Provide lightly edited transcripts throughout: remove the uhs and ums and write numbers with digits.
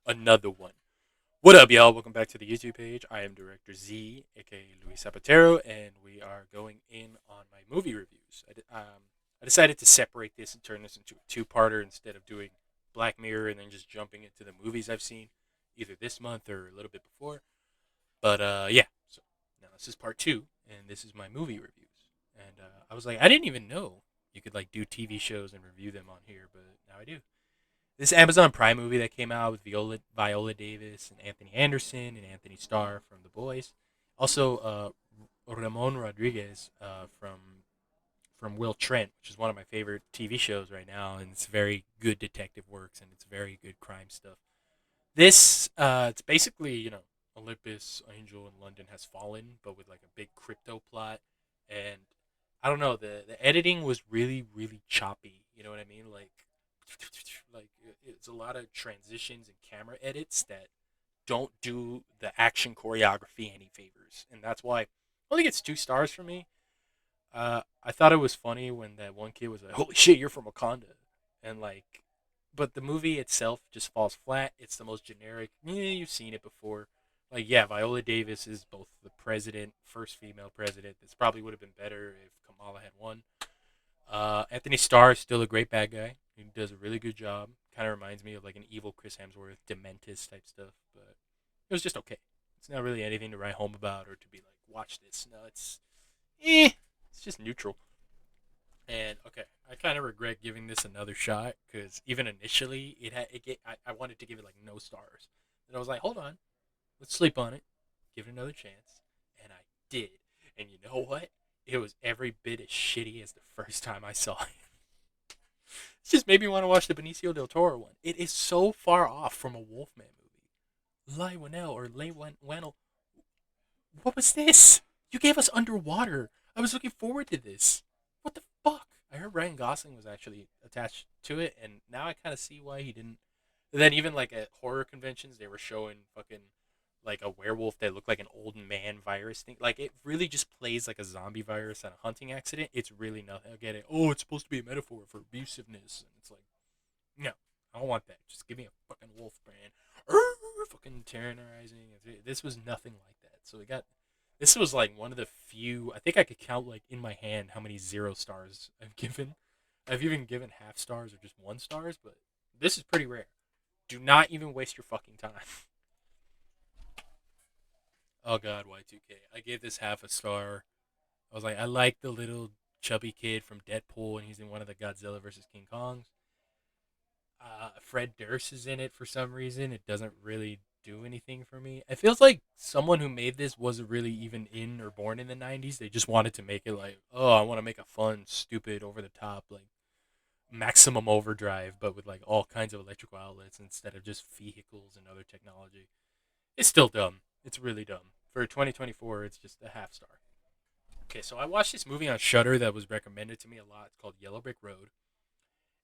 another one. What up, y'all? Welcome back to the YouTube page. I am Director Z, aka Luis Zapatero, and we are going in on my movie reviews. I decided to separate this and turn this into a two-parter instead of doing Black Mirror and then just jumping into the movies I've seen either this month or a little bit before. But yeah, so now this is part two, and this is my movie reviews. And I was like, I didn't even know you could like do TV shows and review them on here, but now I do. This Amazon Prime movie that came out with Viola Davis and Anthony Anderson and Anthony Starr from The Boys. Also, Ramon Rodriguez from Will Trent, which is one of my favorite TV shows right now, and it's very good detective works and it's very good crime stuff. This it's basically Olympus Angel in London has fallen, but with like a big crypto plot, and I don't know, the editing was really choppy. You know what I mean? Like it's a lot of transitions and camera edits that don't do the action choreography any favors, and that's why I only gets 2 stars from me. I thought it was funny when that one kid was like, "Holy shit, you're from Wakanda," and like, but the movie itself just falls flat. It's the most generic. You've seen it before. Like, yeah, Viola Davis is both the president, first female president. This probably would have been better if Kamala had won. Anthony Starr is still a great bad guy. He does a really good job. Kind of reminds me of like an evil Chris Hemsworth, Dementis type stuff. But it was just okay. It's not really anything to write home about or to be like, watch this. No, it's just neutral. And okay, I kind of regret giving this another shot because even initially I wanted to give it like no stars. And I was like, hold on, let's sleep on it, give it another chance, and I did. And you know what? It was every bit as shitty as the first time I saw it. It just made me want to watch the Benicio del Toro one. It is so far off from a Wolfman movie. Lionel or Lay Wannell. What was this? You gave us Underwater. I was looking forward to this. What the fuck? I heard Ryan Gosling was actually attached to it, and now I kind of see why he didn't. And then even like at horror conventions, they were showing fucking like a werewolf that looked like an old man virus thing. Like it really just plays like a zombie virus and a hunting accident. It's really nothing. I get it. Oh, it's supposed to be a metaphor for abusiveness, and it's like, no, I don't want that. Just give me a fucking wolf brand. Fucking terrorizing. This was nothing like that. So we got. This was like one of the few. I think I could count like in my hand how many 0 stars I've given. I've even given half stars or just 1 stars, but this is pretty rare. Do not even waste your fucking time. Oh god, Y2K. I gave this half a star. I was like, I like the little chubby kid from Deadpool, and he's in one of the Godzilla versus King Kongs. Fred Durst is in it for some reason. It doesn't really do anything for me. It feels like someone who made this wasn't really even in or born in the 90s. They just wanted to make it like, oh, I want to make a fun, stupid, over the top, like maximum overdrive, but with like all kinds of electrical outlets instead of just vehicles and other technology. It's still dumb. It's really dumb. For 2024, it's just a half star. Okay, so I watched this movie on Shutter that was recommended to me a lot. It's called Yellow Brick Road,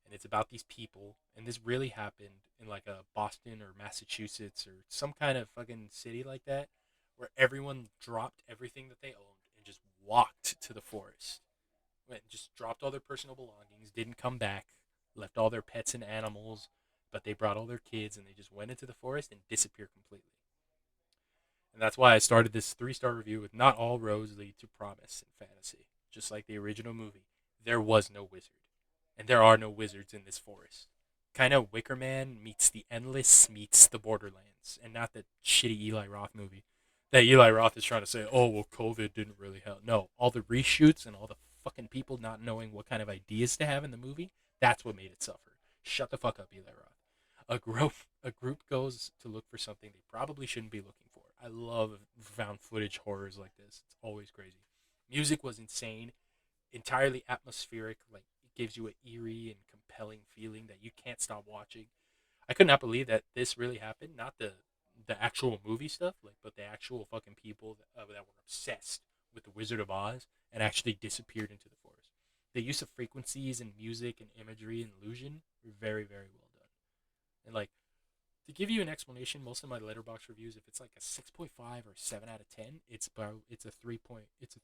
and it's about these people, and this really happened in like a Boston or Massachusetts or some kind of fucking city like that, where everyone dropped everything that they owned and just walked to the forest. Went and just dropped all their personal belongings, didn't come back, left all their pets and animals, but they brought all their kids and they just went into the forest and disappeared completely. And that's why I started this 3 star review with not all roads lead to promise in fantasy. Just like the original movie, there was no wizard. And there are no wizards in this forest. Kind of Wicker Man meets The Endless meets The Borderlands, and not the shitty Eli Roth movie that Eli Roth is trying to say, oh, well, COVID didn't really help. No, all the reshoots and all the fucking people not knowing what kind of ideas to have in the movie, that's what made it suffer. Shut the fuck up, Eli Roth. A group goes to look for something they probably shouldn't be looking for. I love found footage horrors like this. It's always crazy. Music was insane, entirely atmospheric. Like it gives you an eerie and compelling feeling that you can't stop watching. I could not believe that this really happened. Not the actual movie stuff, like, but the actual fucking people that were obsessed with the Wizard of Oz and actually disappeared into the forest. The use of frequencies and music and imagery and illusion were very well done. And like to give you an explanation, most of my letterbox reviews, if it's like a 6.5 or 7 out of 10, it's a 3 point it's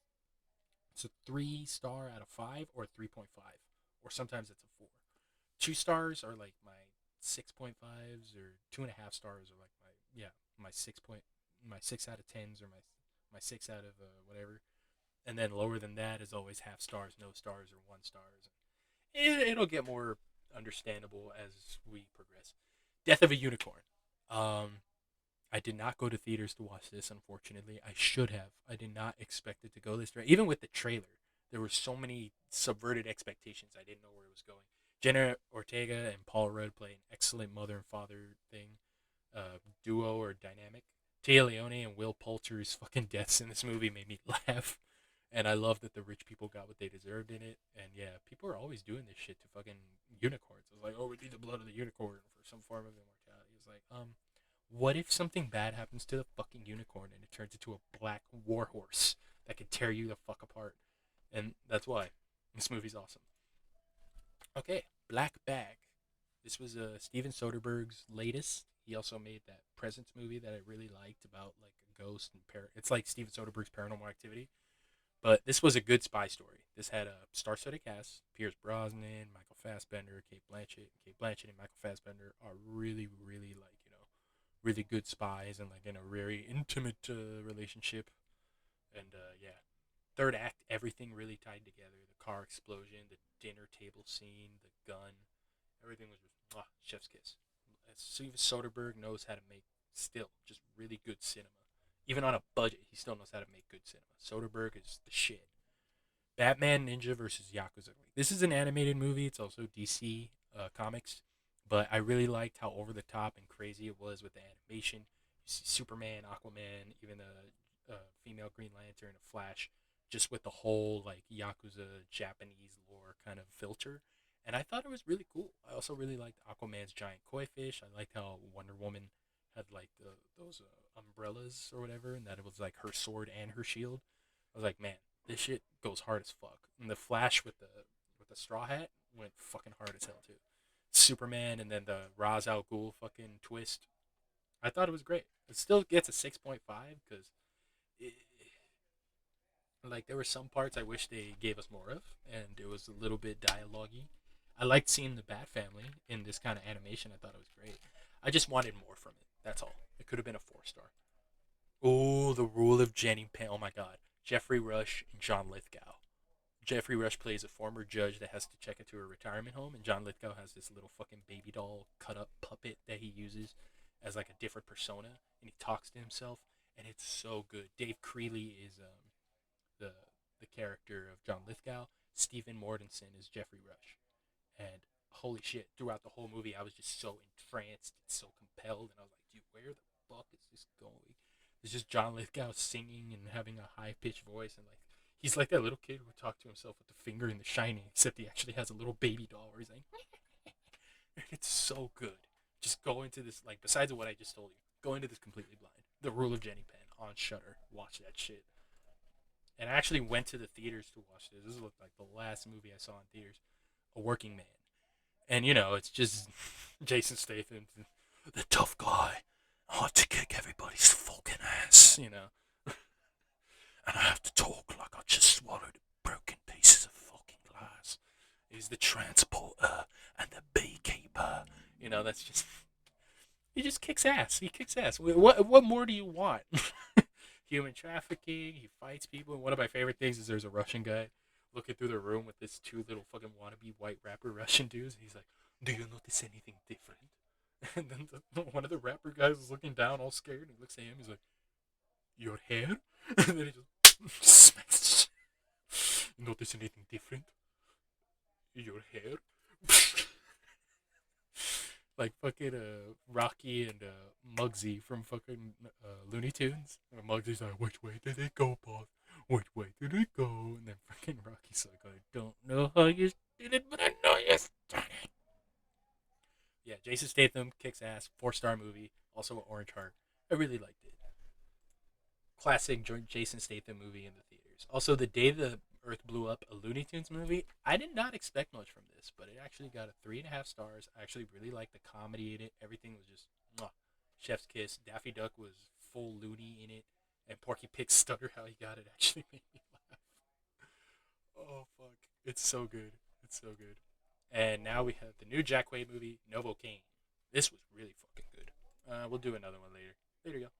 a 3 star out of 5 or 3.5, or sometimes it's a 4. 2 stars are like my 6.5s or 2.5 stars are like my 6 point my 6 out of 10s or my 6 out of whatever, and then lower than that is always half stars, no stars, or 1 stars. It'll get more understandable as we progress. Death of a Unicorn. Um, I did not go to theaters to watch this, unfortunately. I should have. I did not expect it to go this way. Even with the trailer, there were so many subverted expectations. I didn't know where it was going. Jenna Ortega and Paul Rudd play an excellent mother and father duo or dynamic. Tia Leone and Will Poulter's fucking deaths in this movie made me laugh. And I love that the rich people got what they deserved in it. And yeah, people are always doing this shit to fucking unicorns. It's like, oh, we need the blood of the unicorn for some form of immortality. It's like, what if something bad happens to the fucking unicorn and it turns into a black warhorse that could tear you the fuck apart? And that's why this movie's awesome. Okay, Black Bag. This was Steven Soderbergh's latest. He also made that Presence movie that I really liked about like a ghost and it's like Steven Soderbergh's Paranormal Activity, but this was a good spy story. This had a star-studded cast: Pierce Brosnan, Michael Fassbender, Kate Blanchett. Kate Blanchett and Michael Fassbender are really, really like really good spies and like in a very intimate relationship. And yeah, third act, everything really tied together. The car explosion, the dinner table scene, the gun, everything was just chef's kiss. Steven Soderbergh knows how to make still just really good cinema. Even on a budget, he still knows how to make good cinema. Soderbergh is the shit. Batman Ninja versus Yakuza. This is an animated movie. It's also DC Comics, but I really liked how over the top and crazy it was with the animation. You see Superman, Aquaman, even a female Green Lantern, a Flash, just with the whole like Yakuza Japanese lore kind of filter. And I thought it was really cool. I also really liked Aquaman's giant koi fish. I liked how Wonder Woman had like those umbrellas or whatever, and that it was like her sword and her shield. I was like, man, this shit goes hard as fuck. And the Flash with the straw hat went fucking hard as hell too. Superman and then the Ra's al Ghul fucking twist. I thought it was great. It still gets a 6.5 because like there were some parts I wish they gave us more of, and it was a little bit dialogue-y. I liked seeing the Bat Family in this kind of animation. I thought it was great. I just wanted more from it. That's all. It could have been a 4 star. Oh, the rule of Jenny Pan. Oh my God, Jeffrey Rush and John Lithgow. Jeffrey Rush plays a former judge that has to check into a retirement home, and John Lithgow has this little fucking baby doll cut up puppet that he uses as like a different persona, and he talks to himself, and it's so good. Dave Creeley is the the character of John Lithgow. Stephen Mortensen is Jeffrey Rush, and holy shit! Throughout the whole movie, I was just so entranced and so compelled, and I was like, dude, where the fuck is this going? It's just John Lithgow singing and having a high pitched voice, and like he's like that little kid who talked to himself with the finger in The Shining, except he actually has a little baby doll where he's like, it's so good. Just go into this like besides what I just told you, go into this completely blind. The Rule of Jenny Pen on Shutter. Watch that shit. And I actually went to the theaters to watch this. This looked like the last movie I saw in theaters. A Working Man, and it's just Jason Statham, the tough guy. I like to kick everybody's fucking ass, and I have to talk like I just swallowed broken pieces of fucking glass. He's the transporter and the beekeeper. That's just he just kicks ass. He kicks ass. What more do you want? Human trafficking. He fights people. And one of my favorite things is there's a Russian guy looking through the room with this two little fucking wannabe white rapper Russian dudes. And he's like, "Do you notice anything different?" And then one of the rapper guys is looking down, all scared. And he looks at him. He's like, "Your hair?" And then he just smacks. Notice anything different? Your hair? Like fucking Rocky and Muggsy from fucking Looney Tunes. And Muggsy's like, which way did it go, boss? Which way did it go? And then fucking Rocky's like, I don't know how you did it, but I know you done it. Yeah, Jason Statham kicks ass. 4 star movie. Also an Orange Heart. I really liked it. Classic Jason Statham movie in the theaters. Also, The Day the Earth Blew Up, a Looney Tunes movie. I did not expect much from this, but it actually got a 3.5 stars. I actually really liked the comedy in it. Everything was just mwah, chef's kiss. Daffy Duck was full loony in it, and Porky Pig stutter how he got it actually made me laugh. Oh fuck, it's so good. It's so good. And now we have the new Jack Quaid movie, Novocaine. This was really fucking good. We'll do another one later. Later, y'all.